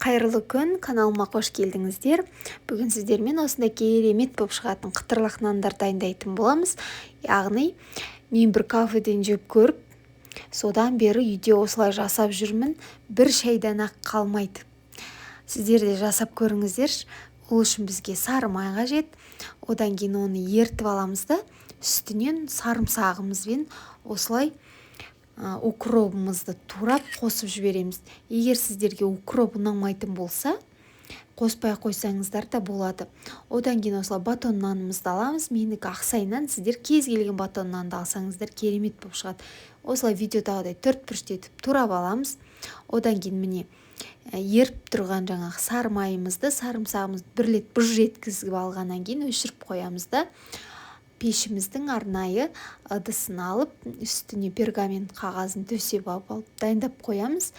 Қайырлы күн, каналыма қош келдіңіздер. Бүгін сіздермен осындай керемет болып шығатын қытырлақ нандар дайындайтын боламыз. Яғни, мен бір кафеден жеп көріп, содан бері үйде осылай жасап жүрмін, бір шайдан ақ қалмайды. Сіздер де жасап көріңіздер. Ол үшін бізге сары май қажет. Одан кейін оны ертіп аламыз да, үстінен сарымсағымызбен осылай укробымызды турап қосып жібереміз. Егер сіздерге укроп ұнамайтын болса, қоспай қойсаңыздар да болады. Одан кейін осылай батон нанымызды аламыз. Менікі ақсай нан, сіздер кез келген батон нанды алсаңыздар керемет болып шығады. Осылай видеодағыдай 4 бұрыштетіп турап аламыз. Одан кейін міне еріп тұрған жаңағы сары майымызды, сарымсағымызды бір рет бұж еткізіп алғаннан кейін өшіріп қоямыз да, пешіміздің арнайы ыдысын алып, үстіне пергамент қағазын төсеп алып дайындап қоямыз.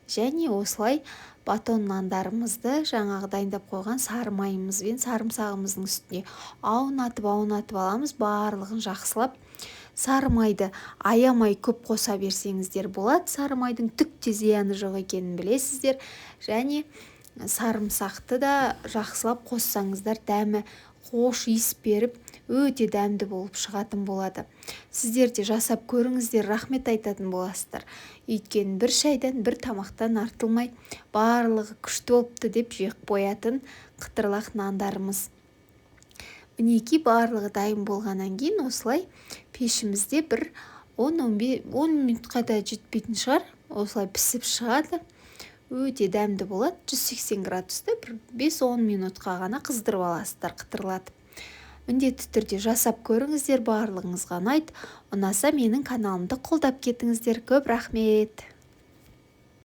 Және осылай батон нандарымызды жаңағы дайындап қойған сары майымызбен сарымсағымыздың үстіне аунатып аламыз, барлығын жақсылап. Сары майды аямай көп қоса берсеңіздер болады. Сары майдың түк те зияны жоқ екенін білесіздер. Және сарымсақты да жақсылап қоссаңыздар дәмі хош иіс беріп, өте дәмді болып шығатын болады. Сіздер де жасап көріңіздер, рахмет айтатын боласыздар. Өйткені бір шайдан, бір тамақтан артылмай, барлығы күшті болыпты деп жеп қоятын қытырлақ нандарымыз. Мінеки барлығы дайын болғаннан кейін осылай пешімізде бір 10 минутқа да жетпейтін шығар. Осылай пісіп шығады. Өте дәмді болады. 180 градуста бір 5-10 минутқа ғана қыздырып аласыздар қытырлатып. Міндетті түрде жасап көріңіздер, барлығыңызға ұнайды. Ұнаса менің каналымды қолдап кетіңіздер. Көп рахмет.